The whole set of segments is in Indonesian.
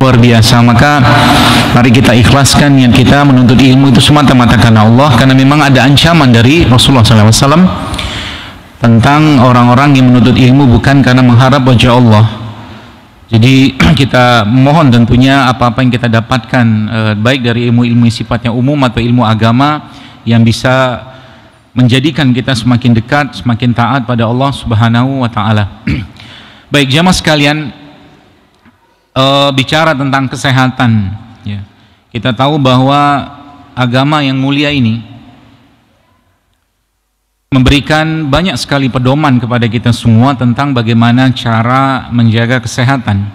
luar biasa. Maka mari kita ikhlaskan niat kita menuntut ilmu itu semata-mata karena Allah, karena memang ada ancaman dari Rasulullah SAW tentang orang-orang yang menuntut ilmu bukan karena mengharap wajah Allah. Jadi kita mohon tentunya apa-apa yang kita dapatkan baik dari ilmu-ilmu sifatnya umum atau ilmu agama yang bisa menjadikan kita semakin dekat, semakin taat pada Allah Subhanahu wa Ta'ala. Baik jamaah sekalian, bicara tentang kesehatan, ya. Kita tahu bahwa agama yang mulia ini memberikan banyak sekali pedoman kepada kita semua tentang bagaimana cara menjaga kesehatan.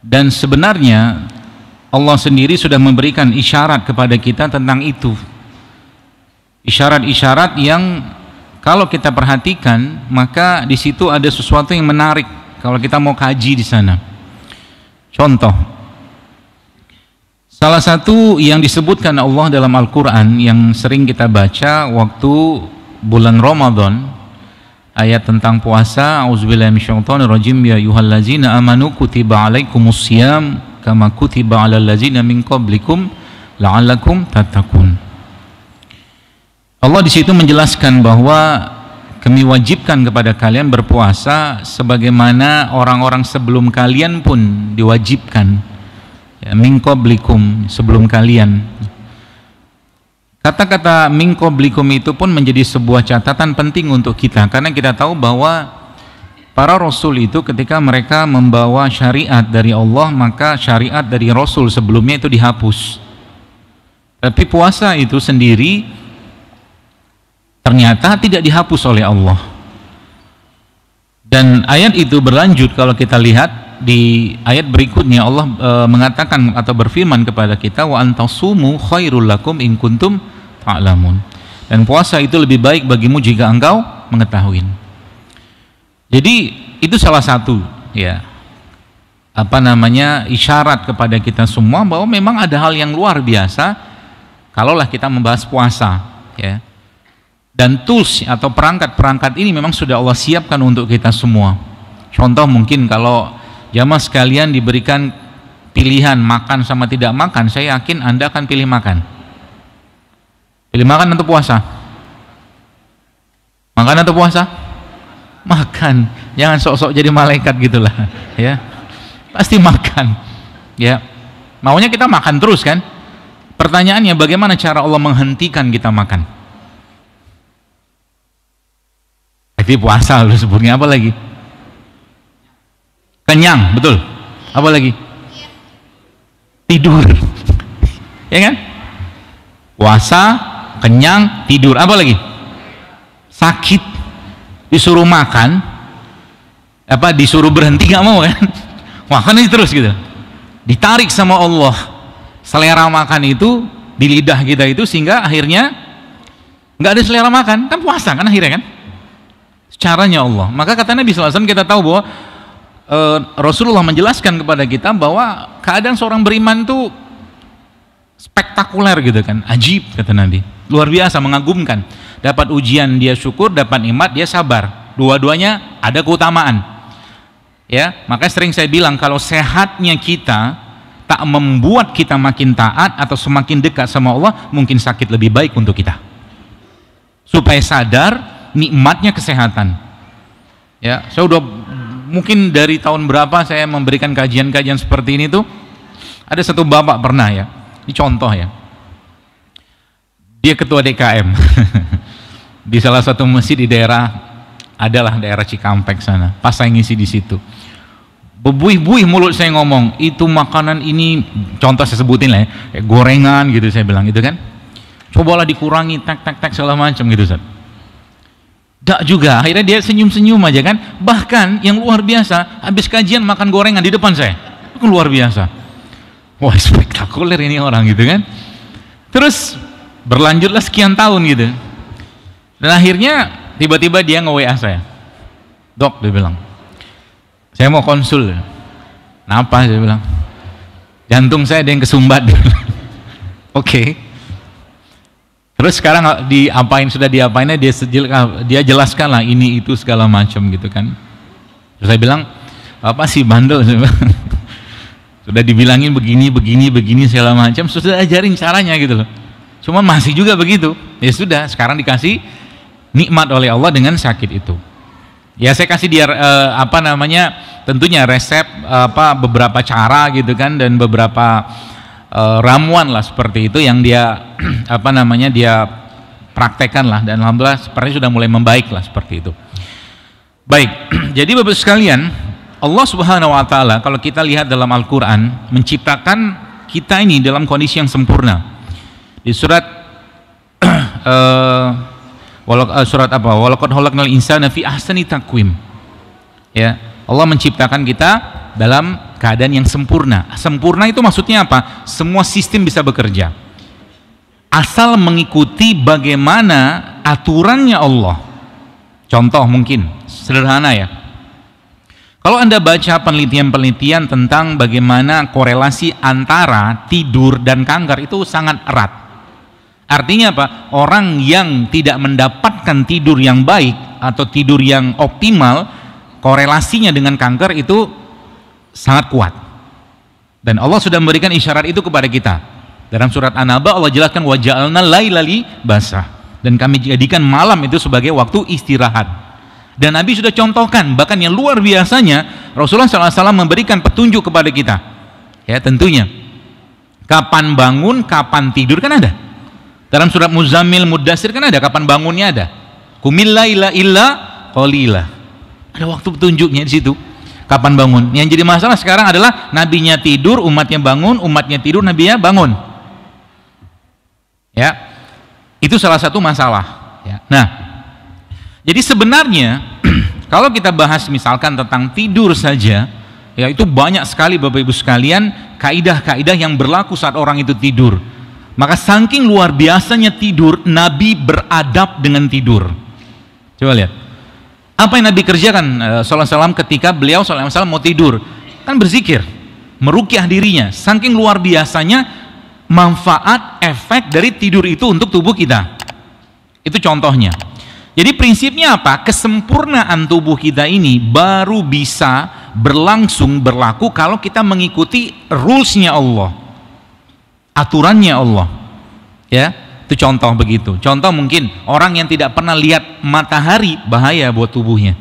Dan sebenarnya Allah sendiri sudah memberikan isyarat kepada kita tentang itu. Isyarat-isyarat yang kalau kita perhatikan, maka di situ ada sesuatu yang menarik kalau kita mau kaji di sana. Contoh, salah satu yang disebutkan Allah dalam Al-Quran yang sering kita baca waktu bulan Ramadan, ayat tentang puasa, auzubillahi minasyaitonirrajim, ya ayyuhallazina amanu kutiba alaikumusiyam kama kutiba alal ladzina min qablikum la'allakum tattaqun. Allah di situ menjelaskan bahwa kami wajibkan kepada kalian berpuasa sebagaimana orang-orang sebelum kalian pun diwajibkan, ya, min qablikum, sebelum kalian. Kata-kata min qablikum itu pun menjadi sebuah catatan penting untuk kita, karena kita tahu bahwa para rasul itu ketika mereka membawa syariat dari Allah, maka syariat dari rasul sebelumnya itu dihapus. Tapi puasa itu sendiri ternyata tidak dihapus oleh Allah. Dan ayat itu berlanjut, kalau kita lihat di ayat berikutnya Allah mengatakan atau berfirman kepada kita, wa antasumu khairul lakum in kuntum ta'lamun. Dan puasa itu lebih baik bagimu jika engkau mengetahui. Jadi itu salah satu, ya, isyarat kepada kita semua bahwa memang ada hal yang luar biasa kalaulah kita membahas puasa, ya. Dan tools atau perangkat-perangkat ini memang sudah Allah siapkan untuk kita semua. Contoh, mungkin kalau jamaah sekalian diberikan pilihan makan sama tidak makan, saya yakin Anda akan pilih makan. Pilih makan atau puasa? Makan atau puasa? Makan. Jangan sok-sok jadi malaikat gitulah, ya. Pasti makan, ya. Maunya kita makan terus kan? Pertanyaannya, bagaimana cara Allah menghentikan kita makan? Tapi puasa lu sebutnya apa lagi? Kenyang, betul. Apa lagi? Tidur. Ya kan? Puasa, kenyang, tidur. Apa lagi? Sakit. Disuruh makan, disuruh berhenti nggak mau kan? Makan aja terus gitu. Ditarik sama Allah selera makan itu di lidah kita itu, sehingga akhirnya nggak ada selera makan. Kan puasa kan akhirnya kan? Caranya Allah. Maka kata Nabi SAW, kita tahu bahwa Rasulullah menjelaskan kepada kita bahwa keadaan seorang beriman itu spektakuler gitu kan, ajib kata Nabi, luar biasa, mengagumkan. Dapat ujian dia syukur, dapat nikmat dia sabar, dua-duanya ada keutamaan, ya. Maka sering saya bilang, kalau sehatnya kita tak membuat kita makin taat atau semakin dekat sama Allah, mungkin sakit lebih baik untuk kita, supaya sadar nikmatnya kesehatan. Ya, saya udah mungkin dari tahun berapa saya memberikan kajian-kajian seperti ini tuh. Ada satu bapak pernah, ya, ini contoh ya, dia ketua DKM di salah satu masjid di daerah Cikampek sana. Pas saya ngisi di situ, bebuih-buih mulut saya ngomong, itu makanan ini, contoh saya sebutin lah ya, gorengan gitu, saya bilang gitu kan, cobalah dikurangi, tak segala macam gitu, Ustaz. Gak juga, akhirnya dia senyum-senyum aja kan. Bahkan yang luar biasa, habis kajian makan gorengan di depan saya. Itu luar biasa. Wah, spektakuler ini orang gitu kan. Terus berlanjutlah sekian tahun gitu. Dan akhirnya tiba-tiba dia nge-WA saya. Dok, dia bilang, saya mau konsul. Kenapa? Saya bilang, jantung saya ada yang kesumbat. Oke. Terus sekarang sudah diapainnya, dia jelaskan lah ini itu segala macam gitu kan. Terus saya bilang, apa sih bandel? Sudah dibilangin begini segala macam, sudah ajarin caranya gitu loh. Cuman masih juga begitu. Ya sudah, sekarang dikasih nikmat oleh Allah dengan sakit itu. Ya saya kasih dia tentunya resep beberapa cara gitu kan, dan beberapa ramuan lah seperti itu yang dia dia praktekkan lah, dan alhamdulillah sepertinya sudah mulai membaik lah seperti itu. Baik, jadi Bapak sekalian, Allah Subhanahu wa taala kalau kita lihat dalam Al-Qur'an menciptakan kita ini dalam kondisi yang sempurna. Di surat walaqad khalaqnal insana fi ahsani taqwim. Ya, Allah menciptakan kita dalam keadaan yang sempurna. Sempurna itu maksudnya apa? Semua sistem bisa bekerja. Asal mengikuti bagaimana aturannya Allah. Contoh mungkin sederhana ya. Kalau Anda baca penelitian-penelitian tentang bagaimana korelasi antara tidur dan kanker itu sangat erat. Artinya apa? Orang yang tidak mendapatkan tidur yang baik atau tidur yang optimal, korelasinya dengan kanker itu sangat kuat. Dan Allah sudah memberikan isyarat itu kepada kita. Dalam surat An-Naba Allah jelaskan wa ja'alna laila libasa, dan kami jadikan malam itu sebagai waktu istirahat. Dan Nabi sudah contohkan, bahkan yang luar biasanya Rasulullah SAW memberikan petunjuk kepada kita. Ya tentunya. Kapan bangun, kapan tidur kan ada. Dalam surat Muzammil, Muddatsir kan ada kapan bangunnya ada. Qumil laila illa qalila. Ada waktu petunjuknya di situ. Kapan bangun? Yang jadi masalah sekarang adalah nabinya tidur, umatnya bangun, umatnya tidur, nabinya bangun. Ya. Itu salah satu masalah, ya. Nah, jadi sebenarnya kalau kita bahas misalkan tentang tidur saja, ya itu banyak sekali Bapak Ibu sekalian kaidah-kaidah yang berlaku saat orang itu tidur. Maka saking luar biasanya tidur, Nabi beradab dengan tidur. Coba lihat. Apa yang Nabi kerjakan sallallahu alaihi wasallam ketika beliau sallallahu alaihi wasallam mau tidur? Kan berzikir, meruqyah dirinya. Saking luar biasanya manfaat efek dari tidur itu untuk tubuh kita. Itu contohnya. Jadi prinsipnya apa? Kesempurnaan tubuh kita ini baru bisa berlaku kalau kita mengikuti rules-nya Allah, aturannya Allah. Ya, itu contoh begitu. Contoh mungkin orang yang tidak pernah lihat matahari, bahaya buat tubuhnya.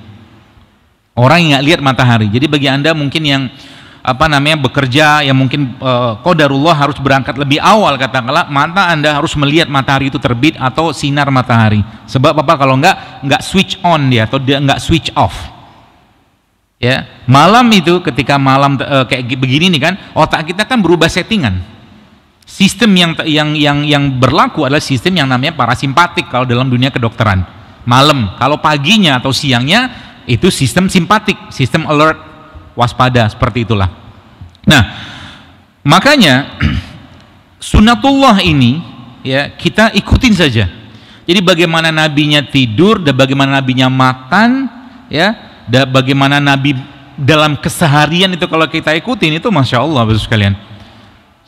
Orang yang nggak lihat matahari. Jadi bagi Anda mungkin yang bekerja, yang mungkin qadarullah harus berangkat lebih awal, katakanlah, mata Anda harus melihat matahari itu terbit atau sinar matahari. Sebab apa? Kalau nggak switch on dia, atau dia nggak switch off. Ya, malam itu ketika malam kayak begini nih kan, otak kita kan berubah settingan. Sistem yang berlaku adalah sistem yang namanya parasimpatik kalau dalam dunia kedokteran. Malam, kalau paginya atau siangnya itu sistem simpatik, sistem alert, waspada, seperti itulah. Nah, makanya sunnatullah ini ya kita ikutin saja. Jadi bagaimana nabinya tidur dan bagaimana nabinya makan, ya, dan bagaimana nabi dalam keseharian itu kalau kita ikutin itu masya Allah Bapak sekalian.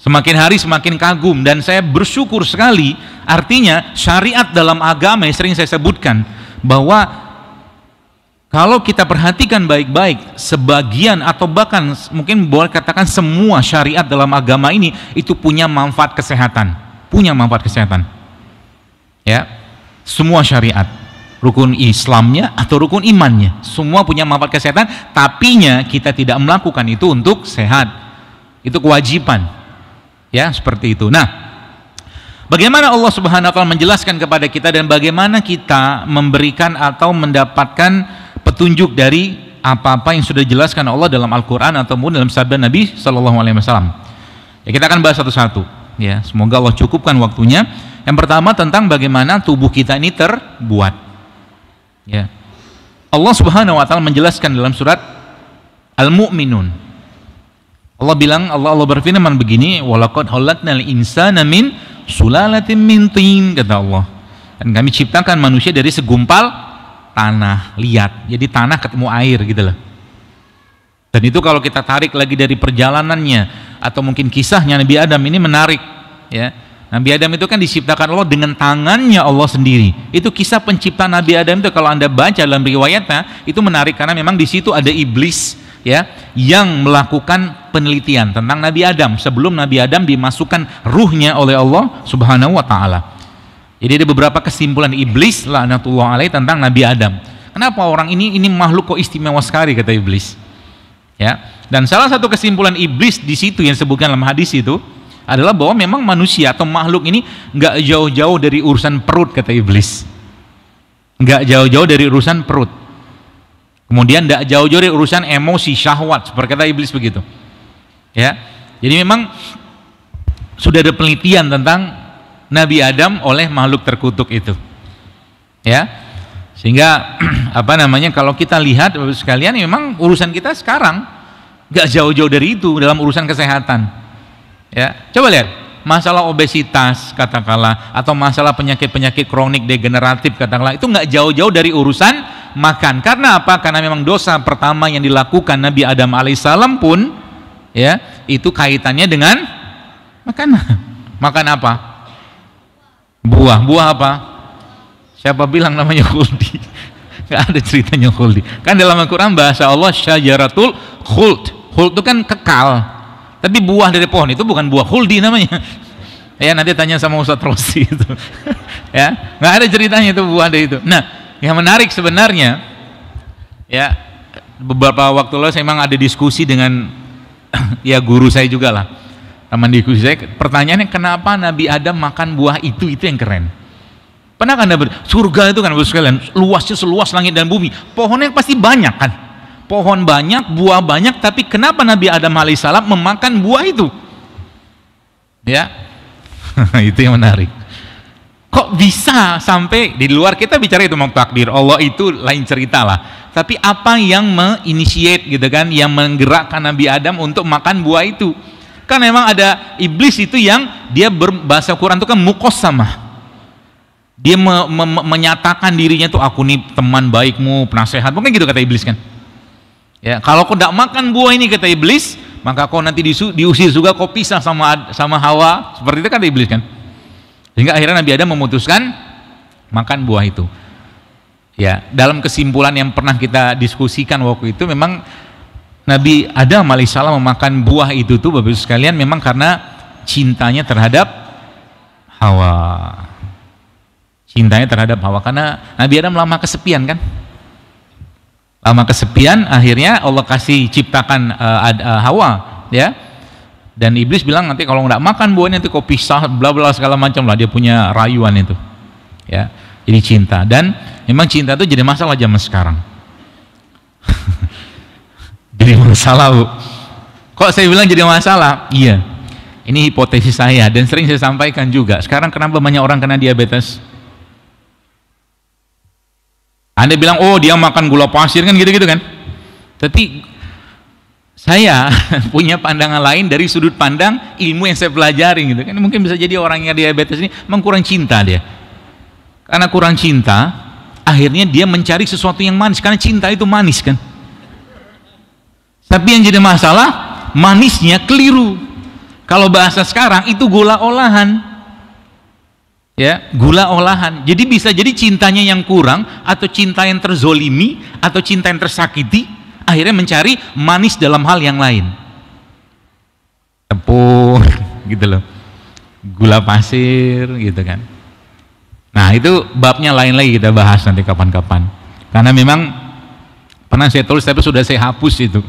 Semakin hari semakin kagum, dan saya bersyukur sekali. Artinya syariat dalam agama yang sering saya sebutkan bahwa kalau kita perhatikan baik-baik, sebagian atau bahkan mungkin boleh katakan semua syariat dalam agama ini itu punya manfaat kesehatan, ya, semua syariat, rukun Islamnya atau rukun imannya, semua punya manfaat kesehatan. Tapinya kita tidak melakukan itu untuk sehat, itu kewajiban, ya, seperti itu. Nah, bagaimana Allah Subhanahu wa taala menjelaskan kepada kita dan bagaimana kita memberikan atau mendapatkan petunjuk dari apa-apa yang sudah dijelaskan Allah dalam Al-Quran ataupun dalam sabda Nabi Sallallahu Alaihi Wasallam. Ya, kita akan bahas satu-satu. Ya, semoga Allah cukupkan waktunya. Yang pertama tentang bagaimana tubuh kita ini terbuat. Ya, Allah Subhanahu Wa Taala menjelaskan dalam surat Al-Mu'minun. Allah bilang, Allah berfirman begini, walaqad khalaqnal insana min sulalatin min tin, kata Allah. Dan kami ciptakan manusia dari segumpal tanah liat. Jadi tanah ketemu air gitu loh. Dan itu kalau kita tarik lagi dari perjalanannya atau mungkin kisahnya Nabi Adam ini menarik, ya. Nabi Adam itu kan diciptakan Allah dengan tangannya Allah sendiri. Itu kisah penciptaan Nabi Adam itu kalau Anda baca dalam riwayatnya itu menarik karena memang di situ ada iblis ya, yang melakukan penelitian tentang Nabi Adam sebelum Nabi Adam dimasukkan ruhnya oleh Allah Subhanahu wa taala. Jadi ada beberapa kesimpulan iblis laknatullah alaih tentang Nabi Adam. Kenapa orang ini makhluk kok istimewa sekali, kata iblis. Ya. Dan salah satu kesimpulan iblis di situ yang disebutkan dalam hadis itu adalah bahwa memang manusia atau makhluk ini nggak jauh-jauh dari urusan perut, kata iblis. Nggak jauh-jauh dari urusan perut. Kemudian nggak jauh-jauh dari urusan emosi, syahwat, seperti kata iblis begitu. Ya. Jadi memang sudah ada penelitian tentang Nabi Adam oleh makhluk terkutuk itu. Ya. Sehingga apa namanya, kalau kita lihat Bapak sekalian, memang urusan kita sekarang nggak jauh-jauh dari itu dalam urusan kesehatan. Ya, coba lihat masalah obesitas katakanlah, atau masalah penyakit-penyakit kronik degeneratif katakanlah, itu nggak jauh-jauh dari urusan makan. Karena apa? Karena memang dosa pertama yang dilakukan Nabi Adam alaihissalam pun, ya, itu kaitannya dengan makanan. Makan apa? Buah. Buah apa? Siapa bilang namanya khuldi? Gak ada ceritanya khuldi. Kan dalam Al-Quran bahasa Allah syajaratul khuld. Khuld itu kan kekal. Tapi buah dari pohon itu bukan buah khuldi namanya. Ya, nanti tanya sama Ustaz Rosi itu. Ya, nggak ada ceritanya itu buah dari itu. Nah, yang menarik sebenarnya, ya, beberapa waktu lalu saya memang ada diskusi dengan ya guru saya juga lah. Teman diskusi saya, pertanyaannya kenapa Nabi Adam makan buah itu yang keren. Pernah kan surga itu kan Bapak sekalian, luasnya seluas langit dan bumi, pohonnya pasti banyak kan, pohon banyak, buah banyak, tapi kenapa Nabi Adam alaihissalam memakan buah itu? Ya, itu yang menarik. Kok bisa sampai di luar, kita bicara itu mau takdir Allah itu lain cerita lah, tapi apa yang menginitiate gitu kan, yang menggerakkan Nabi Adam untuk makan buah itu? Kan memang ada iblis itu yang dia berbahasa Quran itu kan muqassamah. Dia menyatakan dirinya tuh, aku nih teman baikmu, penasehat, mungkin gitu kata iblis kan. Ya, kalau kau tidak makan buah ini kata iblis, maka kau nanti diusir juga, kau pisah sama Hawa, seperti itu kata iblis kan. Sehingga akhirnya Nabi Adam memutuskan makan buah itu. Ya, dalam kesimpulan yang pernah kita diskusikan waktu itu, memang Nabi Adam alaihissalam memakan buah itu tuh Bapak Ibu sekalian memang karena cintanya terhadap Hawa. Cintanya terhadap Hawa, karena Nabi Adam lama kesepian kan, lama kesepian, akhirnya Allah kasih ciptakan Hawa, ya. Dan iblis bilang nanti kalau nggak makan buahnya nanti kau pisah, bla bla segala macam lah, dia punya rayuan itu, ya. Jadi cinta, dan memang cinta itu jadi masalah zaman sekarang. Jadi masalah, Bu. Kok saya bilang jadi masalah? Iya, ini hipotesis saya dan sering saya sampaikan juga. Sekarang kenapa banyak orang kena diabetes? Anda bilang, oh dia makan gula pasir kan gitu-gitu kan. Tapi saya punya pandangan lain dari sudut pandang ilmu yang saya pelajari gitu kan. Mungkin bisa jadi orang yang diabetes ini memang kurang cinta dia. Karena kurang cinta, akhirnya dia mencari sesuatu yang manis, karena cinta itu manis kan. Tapi yang jadi masalah, manisnya keliru. Kalau bahasa sekarang itu gula olahan. Ya, gula olahan. Jadi bisa jadi cintanya yang kurang, atau cinta yang terzolimi, atau cinta yang tersakiti, akhirnya mencari manis dalam hal yang lain, tepung gitu loh, gula pasir gitu kan. Nah itu babnya lain lagi, kita bahas nanti kapan-kapan, karena memang pernah saya tulis tapi sudah saya hapus itu.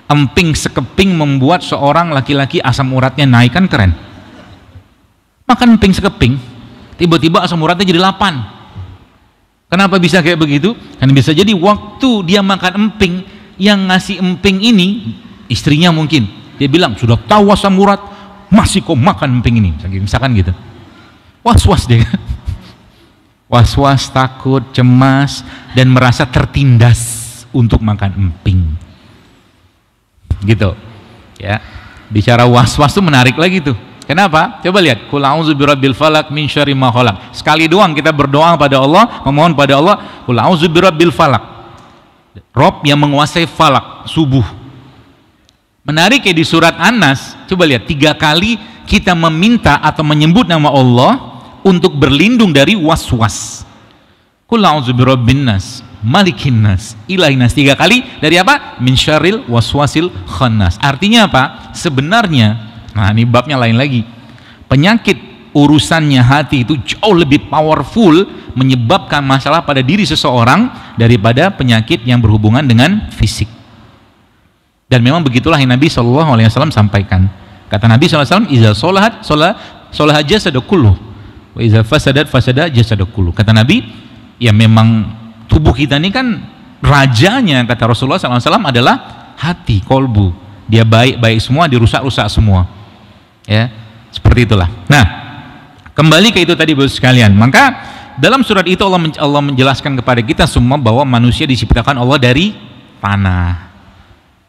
Emping sekeping membuat seorang laki-laki asam uratnya naik, kan keren. Makan emping sekeping, tiba-tiba asam uratnya jadi 8. Kenapa bisa kayak begitu? Karena bisa jadi waktu dia makan emping, yang ngasih emping ini istrinya mungkin, dia bilang sudah tahu asam urat masih kok makan emping ini, misalkan gitu. Was-was dia, was-was, takut, cemas, dan merasa tertindas untuk makan emping gitu ya. Bicara was-was tuh menarik lagi tuh. Kenapa? Coba lihat, qul a'udzu birabbil falaq min syarri ma khalaq. Sekali doang kita berdoa pada Allah, memohon pada Allah, qul a'udzu birabbil falaq, Rob yang menguasai falak, subuh. Menarik ya, di surat An-Nas, coba lihat 3 kali kita meminta atau menyebut nama Allah untuk berlindung dari was-was. Qul a'udzu birabbin nas, malikin nas, ilahin nas. 3 kali dari apa? Min syarril waswasil khannas. Artinya apa? Sebenarnya, nah ini babnya lain lagi. Penyakit urusannya hati itu jauh lebih powerful menyebabkan masalah pada diri seseorang daripada penyakit yang berhubungan dengan fisik. Dan memang begitulah yang Nabi SAW sampaikan. Kata Nabi SAW, iza sholahat sholahat jasadu kulluh, wa iza fasadat fasada jasadu kulluh. Kata Nabi, ya memang tubuh kita ini kan rajanya, kata Rasulullah SAW, adalah hati, kolbu. Dia baik-baik semua, dirusak-rusak semua. Ya, seperti itulah. Nah, kembali ke itu tadi Bapak sekalian. Maka dalam surat itu Allah menjelaskan kepada kita semua bahwa manusia diciptakan Allah dari tanah.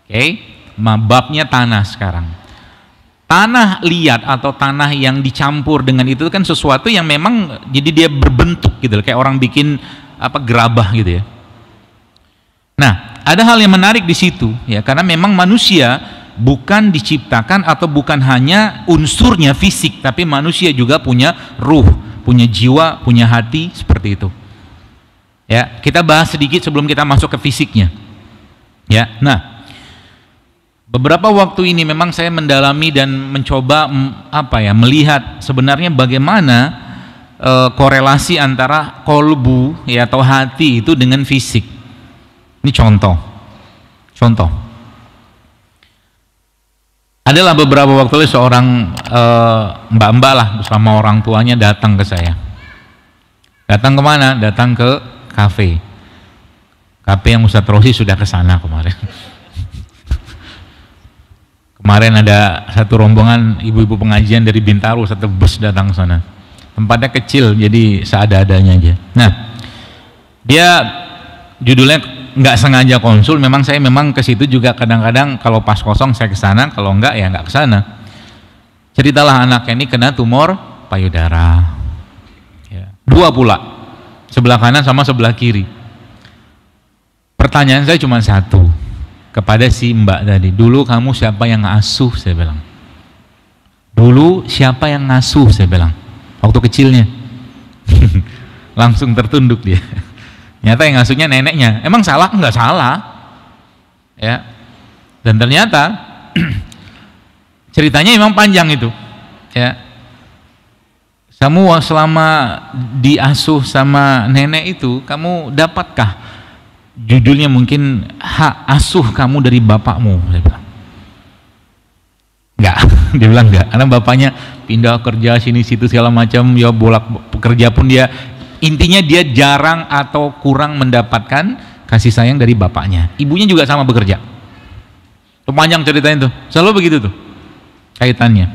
Oke, babnya tanah sekarang. Tanah liat atau tanah yang dicampur dengan itu kan sesuatu yang memang jadi dia berbentuk gitu, kayak orang bikin apa gerabah gitu ya. Nah, ada hal yang menarik di situ ya, karena memang manusia bukan diciptakan atau bukan hanya unsurnya fisik, tapi manusia juga punya ruh, punya jiwa, punya hati, seperti itu. Ya, kita bahas sedikit sebelum kita masuk ke fisiknya. Ya, nah, beberapa waktu ini memang saya mendalami dan mencoba melihat sebenarnya bagaimana korelasi antara kolbu ya atau hati itu dengan fisik. Ini contoh. Adalah beberapa waktu lalu seorang mbak-mbak lah bersama orang tuanya datang ke saya. Datang kemana? Datang ke kafe. Kafe yang Ustadz Rosi sudah ke sana kemarin. Kemarin ada satu rombongan ibu-ibu pengajian dari Bintaro, satu bus datang ke sana. Tempatnya kecil, jadi seada-adanya aja. Nah, dia judulnya nggak sengaja konsul. Memang saya ke situ juga kadang-kadang kalau pas kosong saya ke sana, kalau enggak ya nggak ke sana. Ceritalah anaknya ini kena tumor payudara. Ya. 2 pula, sebelah kanan sama sebelah kiri. Pertanyaan saya cuma satu kepada si mbak tadi, dulu kamu siapa yang ngasuh? Saya bilang, dulu siapa yang ngasuh? Saya bilang, waktu kecilnya. Langsung tertunduk dia. Ternyata yang ngasuhnya neneknya. Emang salah? Enggak salah ya. Dan ternyata ceritanya memang panjang itu ya. Kamu selama diasuh sama nenek itu, kamu dapatkah judulnya mungkin hak asuh kamu dari bapakmu? Saya bilang enggak. Dia bilang enggak, karena bapaknya pindah kerja sini situ segala macam ya, bolak pekerja pun dia, intinya dia jarang atau kurang mendapatkan kasih sayang dari bapaknya. Ibunya juga sama bekerja. Itu panjang ceritanya tuh, selalu begitu tuh kaitannya,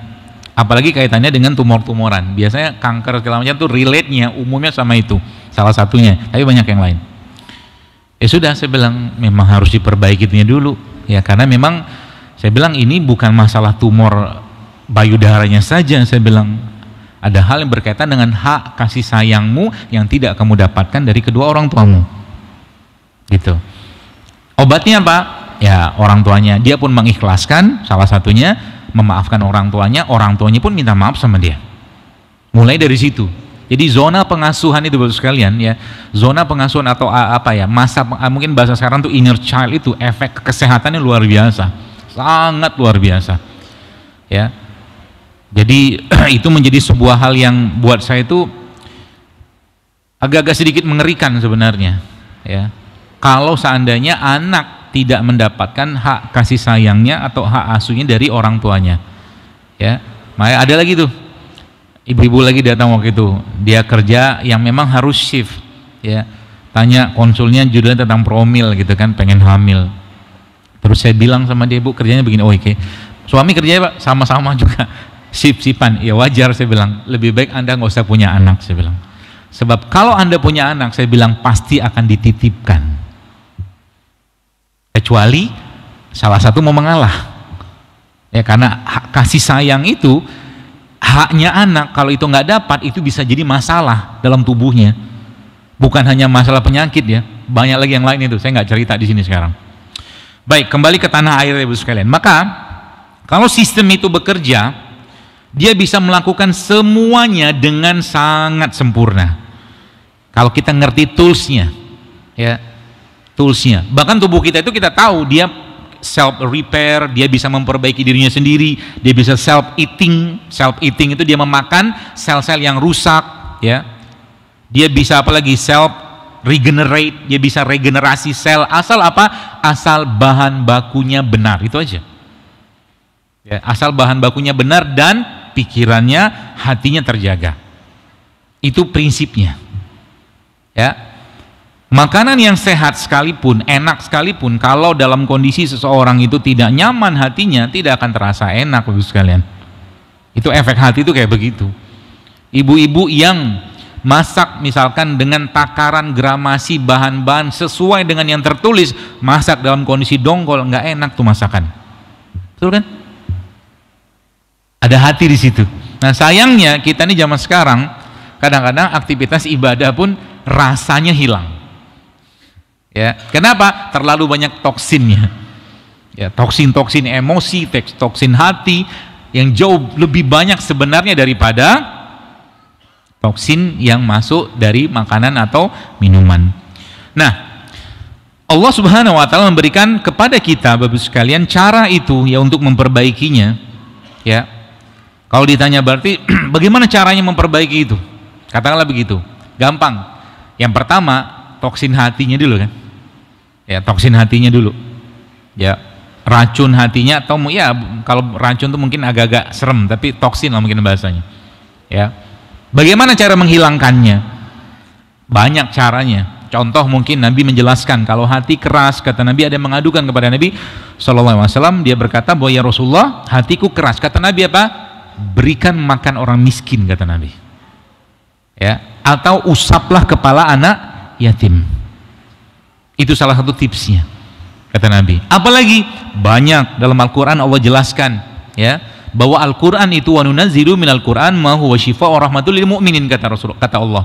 apalagi kaitannya dengan tumor-tumoran. Biasanya kanker segala macam tuh relate-nya umumnya sama itu, salah satunya, tapi banyak yang lain. Ya sudah, saya bilang memang harus diperbaikinya dulu ya, karena memang saya bilang ini bukan masalah tumor payudaranya saja. Saya bilang ada hal yang berkaitan dengan hak kasih sayangmu yang tidak kamu dapatkan dari kedua orang tuamu gitu. Obatnya apa? Ya orang tuanya, dia pun mengikhlaskan, salah satunya memaafkan orang tuanya pun minta maaf sama dia. Mulai dari situ. Jadi zona pengasuhan itu Bapak sekalian ya, zona pengasuhan atau masa mungkin bahasa sekarang tuh inner child itu efek kesehatannya luar biasa, sangat luar biasa ya. Jadi itu menjadi sebuah hal yang buat saya itu agak-agak sedikit mengerikan sebenarnya ya. Kalau seandainya anak tidak mendapatkan hak kasih sayangnya atau hak asuhnya dari orang tuanya ya. Makanya ada lagi tuh ibu-ibu lagi datang waktu itu, dia kerja yang memang harus shift ya, tanya konsulnya judulnya tentang promil gitu kan, pengen hamil. Terus saya bilang sama dia, Bu kerjanya begini. Oh oke, suami kerjanya Pak sama-sama juga shift-shiftan. Ya wajar, saya bilang, lebih baik Anda nggak usah punya anak, saya bilang, sebab kalau Anda punya anak, saya bilang pasti akan dititipkan, kecuali salah satu mau mengalah ya, karena kasih sayang itu haknya anak, kalau itu nggak dapat itu bisa jadi masalah dalam tubuhnya, bukan hanya masalah penyakit ya, banyak lagi yang lain itu, saya nggak cerita di sini sekarang. Baik, kembali ke tanah air Ibu sekalian. Maka kalau sistem itu bekerja, dia bisa melakukan semuanya dengan sangat sempurna kalau kita ngerti toolsnya ya. toolsnya. Bahkan tubuh kita itu kita tahu dia self repair, dia bisa memperbaiki dirinya sendiri, dia bisa self eating. Self eating itu dia memakan sel-sel yang rusak, ya. Dia bisa apalagi self regenerate, dia bisa regenerasi sel, asal apa? Asal bahan bakunya benar, itu aja. Ya, asal bahan bakunya benar dan pikirannya, hatinya terjaga. Itu prinsipnya. Ya. Makanan yang sehat sekalipun, enak sekalipun, kalau dalam kondisi seseorang itu tidak nyaman hatinya, tidak akan terasa enak, Bapak sekalian. Itu efek hati itu kayak begitu. Ibu-ibu yang masak misalkan dengan takaran gramasi bahan-bahan sesuai dengan yang tertulis, masak dalam kondisi dongkol, nggak enak tuh masakan. Betul kan? Ada hati di situ. Nah sayangnya kita nih zaman sekarang, kadang-kadang aktivitas ibadah pun rasanya hilang. Ya, kenapa? Terlalu banyak toksinnya. Ya, toksin-toksin emosi, toksin hati yang jauh lebih banyak sebenarnya daripada toksin yang masuk dari makanan atau minuman. Nah, Allah Subhanahu wa taala memberikan kepada kita Bapak sekalian cara itu ya untuk memperbaikinya. Ya. Kalau ditanya berarti bagaimana caranya memperbaiki itu? Katakanlah begitu. Gampang. Yang pertama, toksin hatinya dulu kan. Ya, toksin hatinya dulu. Ya, racun hatinya atau ya kalau racun itu mungkin agak-agak serem, tapi toksin lah mungkin bahasanya. Ya. Bagaimana cara menghilangkannya? Banyak caranya. Contoh mungkin Nabi menjelaskan kalau hati keras, kata Nabi ada yang mengadukan kepada Nabi SAW, dia berkata bahwa ya Rasulullah, hatiku keras. Kata Nabi apa? Berikan makan orang miskin, kata Nabi. Ya, atau usaplah kepala anak yatim. Itu salah satu tipsnya, kata Nabi. Apalagi banyak dalam Al-Quran Allah jelaskan, ya, bahwa Al-Quran itu wa nunazzilu minal Quran ma huwa syifaa'un wa rahmatul lil mu'minin, kata Rasul, kata Allah.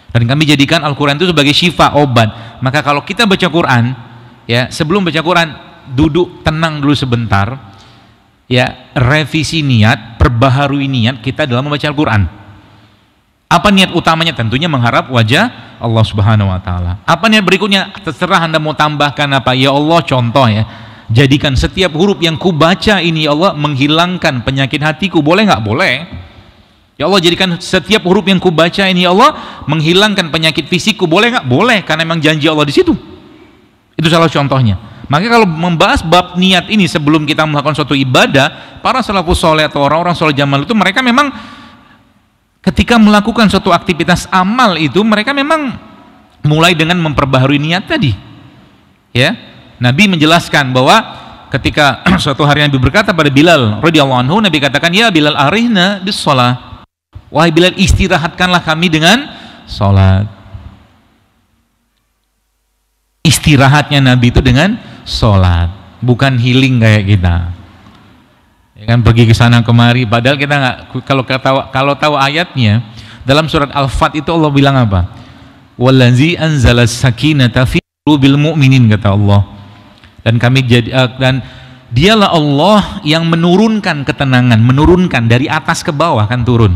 Dan kami jadikan Al-Quran itu sebagai syifa, obat. Maka kalau kita baca Quran, ya, sebelum baca Quran duduk tenang dulu sebentar, ya, revisi niat, perbaharui niat kita dalam membaca Al-Quran. Apa niat utamanya? Tentunya mengharap wajah Allah Subhanahu wa taala. Apa niat berikutnya? Terserah Anda mau tambahkan apa. Ya Allah, contoh ya, jadikan setiap huruf yang kubaca ini ya Allah menghilangkan penyakit hatiku. Boleh nggak? Boleh. Ya Allah, jadikan setiap huruf yang kubaca ini ya Allah menghilangkan penyakit fisikku. Boleh nggak? Boleh, karena memang janji Allah di situ. Itu salah contohnya. Maka kalau membahas bab niat ini sebelum kita melakukan suatu ibadah, para salafus soleh atau orang-orang soleh zaman itu mereka memang ketika melakukan suatu aktivitas amal itu mereka memang mulai dengan memperbaharui niat tadi. Ya, Nabi menjelaskan bahwa ketika suatu hari Nabi berkata pada Bilal radhiyallahu anhu, Nabi katakan, ya Bilal arihna bis shalah. Wahai Bilal, istirahatkanlah kami dengan salat. Istirahatnya Nabi itu dengan salat, bukan healing kayak kita. Ya kan, pergi ke sana kemari, padahal kita nggak, kalau tahu ayatnya dalam surat Al-Fat itu Allah bilang apa? Wallazi anzalas sakinata fi qulubil mu'minin, kata Allah. Dan kami dan dialah Allah yang menurunkan ketenangan, menurunkan dari atas ke bawah, kan turun.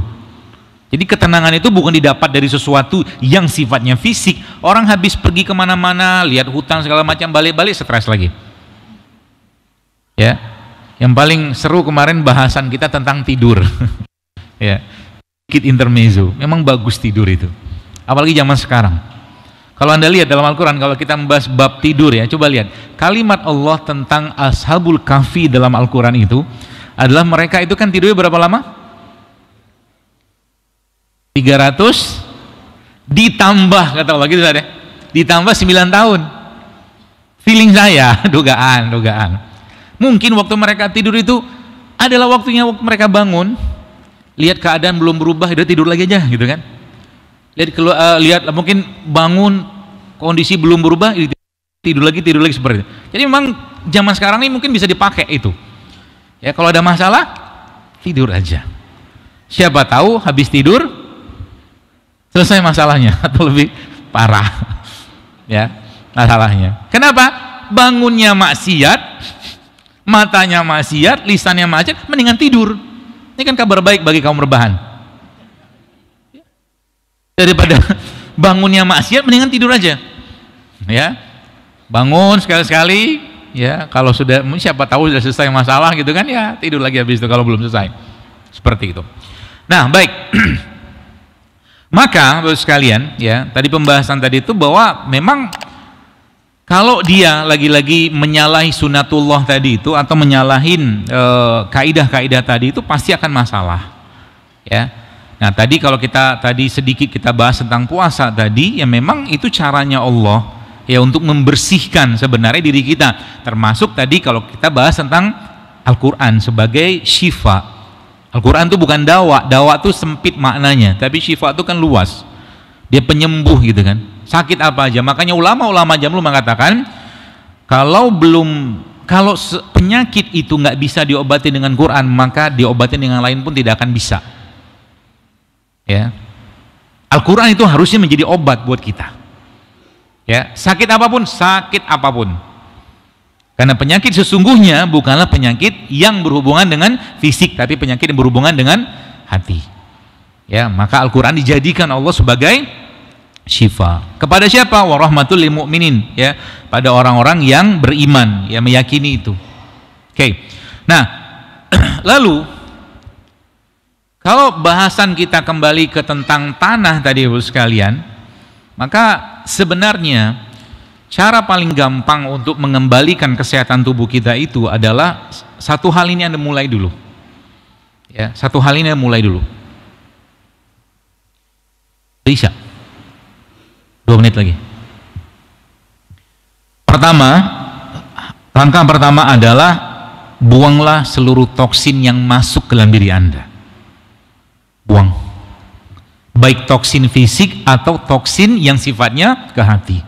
Jadi ketenangan itu bukan didapat dari sesuatu yang sifatnya fisik. Orang habis pergi kemana-mana, lihat hutan segala macam, balik-balik stres lagi. Ya. Yang paling seru kemarin bahasan kita tentang tidur. Ya, sedikit intermezzo. Memang bagus tidur itu. Apalagi zaman sekarang. Kalau Anda lihat dalam Al-Quran, kalau kita membahas bab tidur ya, coba lihat. Kalimat Allah tentang Ashabul Kahfi dalam Al-Quran itu adalah mereka itu kan tidurnya berapa lama? 300 ditambah, kata Allah gitu ada. Ditambah 9 tahun. Feeling saya, dugaan. Mungkin waktu mereka tidur itu adalah waktunya waktu mereka bangun, lihat keadaan belum berubah, udah tidur lagi aja gitu kan. Lihat mungkin bangun kondisi belum berubah, tidur lagi seperti itu. Jadi memang zaman sekarang ini mungkin bisa dipakai itu. Ya, kalau ada masalah tidur aja. Siapa tahu habis tidur selesai masalahnya atau lebih parah. Ya, masalahnya. Kenapa? Bangunnya maksiat, matanya maksiat, lisannya maksiat, mendingan tidur. Ini kan kabar baik bagi kaum rebahan. Daripada bangunnya maksiat, mendingan tidur aja. Ya. Bangun sekali-sekali, ya kalau sudah siapa tahu sudah selesai masalah gitu kan, ya tidur lagi habis itu kalau belum selesai. Seperti itu. Nah, baik. Maka Bapak sekalian, ya, tadi pembahasan tadi itu bahwa memang kalau dia lagi-lagi menyalahi sunatullah tadi itu atau menyalahin kaidah-kaidah tadi itu pasti akan masalah. Ya. Nah, tadi kalau kita tadi sedikit kita bahas tentang puasa tadi, ya memang itu caranya Allah ya untuk membersihkan sebenarnya diri kita, termasuk tadi kalau kita bahas tentang Al-Quran sebagai syifa. Al-Quran itu bukan dawa, dawa itu sempit maknanya, tapi syifa itu kan luas, dia penyembuh gitu kan, sakit apa aja. Makanya ulama-ulama jam lu mengatakan kalau penyakit itu nggak bisa diobati dengan Quran, maka diobati dengan lain pun tidak akan bisa. Ya, Al-Quran itu harusnya menjadi obat buat kita. Ya, sakit apapun. Karena penyakit sesungguhnya bukanlah penyakit yang berhubungan dengan fisik, tapi penyakit yang berhubungan dengan hati. Ya, maka Al-Quran dijadikan Allah sebagai syifa. Kepada siapa? Wa rahmatul lil mu'minin, ya, pada orang-orang yang beriman, yang meyakini itu. Oke. Nah, lalu kalau bahasan kita kembali ke tentang tanah tadi Bapak sekalian, maka sebenarnya cara paling gampang untuk mengembalikan kesehatan tubuh kita itu adalah satu hal ini Anda mulai dulu. Ya, satu hal ini Anda mulai dulu. Bisa. 2 menit lagi. Langkah pertama adalah buanglah seluruh toksin yang masuk ke dalam diri Anda. Buang. Baik toksin fisik atau toksin yang sifatnya ke hati.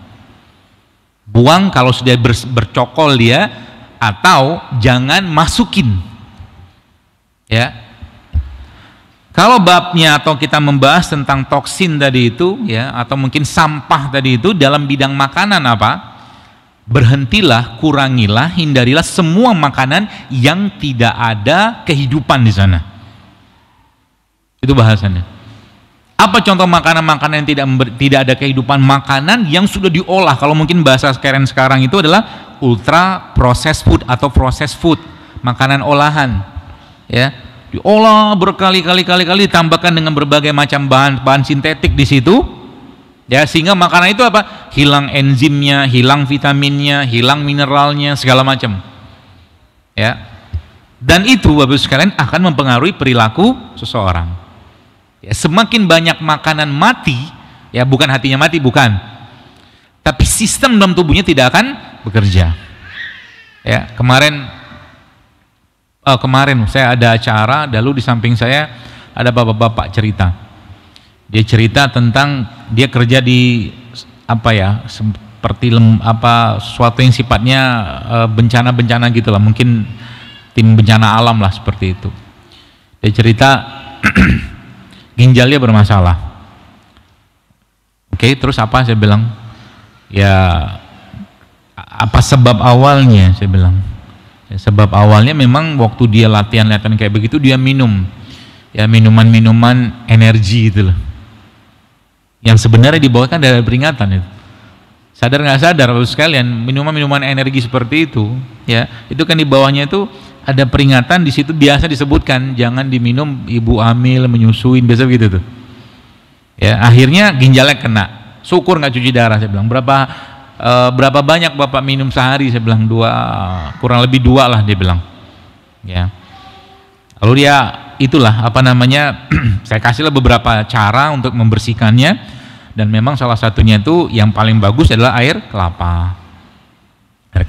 Buang kalau sudah bercokol dia, atau jangan masukin. Ya. Kalau babnya atau kita membahas tentang toksin tadi itu, ya, atau mungkin sampah tadi itu dalam bidang makanan apa? Berhentilah, kurangilah, hindarilah semua makanan yang tidak ada kehidupan di sana. Itu bahasannya. Apa contoh makanan-makanan yang tidak ada kehidupan? Makanan yang sudah diolah, kalau mungkin bahasa sekarang itu adalah ultra processed food atau processed food, makanan olahan, ya, diolah berkali-kali ditambahkan dengan berbagai macam bahan sintetik di situ, ya, sehingga makanan itu apa? Hilang enzimnya, hilang vitaminnya, hilang mineralnya, segala macam, ya. Dan itu Bapak sekalian akan mempengaruhi perilaku seseorang. Ya, semakin banyak makanan mati, ya, bukan hatinya mati, bukan, tapi sistem dalam tubuhnya tidak akan bekerja. Ya, kemarin saya ada acara, lalu di samping saya ada bapak-bapak cerita. Dia cerita tentang dia kerja di apa ya, seperti suatu yang sifatnya bencana-bencana gitulah, mungkin tim bencana alam lah seperti itu. Dia cerita ginjalnya bermasalah. Oke, terus apa? Saya bilang, ya, apa sebab awalnya? Saya bilang, ya, sebab awalnya memang waktu dia latihan kayak begitu, dia minum, ya, minuman energi itu loh, yang sebenarnya dibawakan dari peringatan itu. Sadar nggak sadar Bapak sekalian, minuman energi seperti itu, ya, itu kan di bawahnya itu ada peringatan, di situ biasa disebutkan jangan diminum ibu hamil, menyusuin, biasa begitu tuh. Ya, akhirnya ginjalnya kena. Syukur nggak cuci darah. Saya bilang, berapa banyak Bapak minum sehari? Saya bilang 2, kurang lebih 2 lah, dia bilang. Ya. Lalu dia itulah apa namanya, saya kasihlah beberapa cara untuk membersihkannya, dan memang salah satunya itu yang paling bagus adalah air kelapa. Air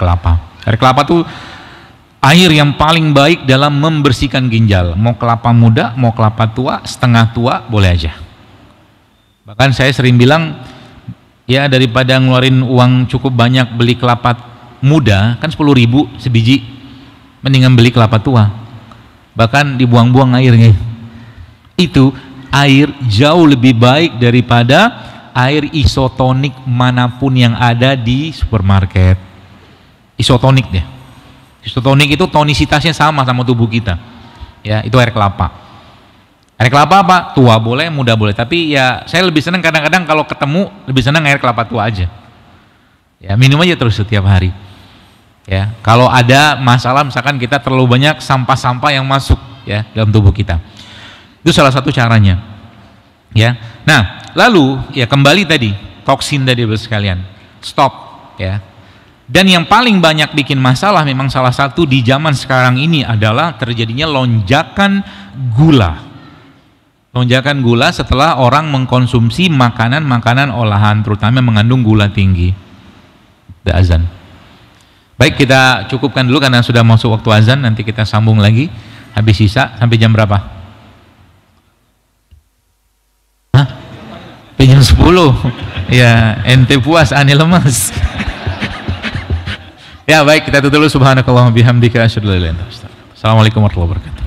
kelapa tuh air yang paling baik dalam membersihkan ginjal. Mau kelapa muda, mau kelapa tua, setengah tua, boleh aja. Bahkan saya sering bilang, ya, daripada ngeluarin uang cukup banyak beli kelapa muda, kan 10.000 sebiji, mendingan beli kelapa tua. Bahkan dibuang-buang airnya. Itu air jauh lebih baik daripada air isotonik manapun yang ada di supermarket. Isotonik deh. Isotonik itu tonisitasnya sama tubuh kita, ya, itu air kelapa. Air kelapa apa? Tua boleh, muda boleh, tapi ya saya lebih senang kadang-kadang kalau ketemu lebih senang air kelapa tua aja. Ya, minum aja terus setiap hari. Ya, kalau ada masalah misalkan kita terlalu banyak sampah-sampah yang masuk ya dalam tubuh kita. Itu salah satu caranya. Ya. Nah, lalu ya kembali tadi toksin tadi sekalian. Stop ya. Dan yang paling banyak bikin masalah memang salah satu di zaman sekarang ini adalah terjadinya lonjakan gula. Lonjakan gula setelah orang mengkonsumsi makanan-makanan olahan terutama mengandung gula tinggi. Udah azan. Baik, kita cukupkan dulu karena sudah masuk waktu azan, nanti kita sambung lagi habis sisa sampai jam berapa? Hah? Sampai jam 10. Ya, ente puas, aneh lemas. Ya, baik, kita tutup dulu. Subhanakallahumma bihamdika asyhadu an la ilaha illa anta astaghfiruka wa atubu ilaik. Assalamualaikum warahmatullahi wabarakatuh.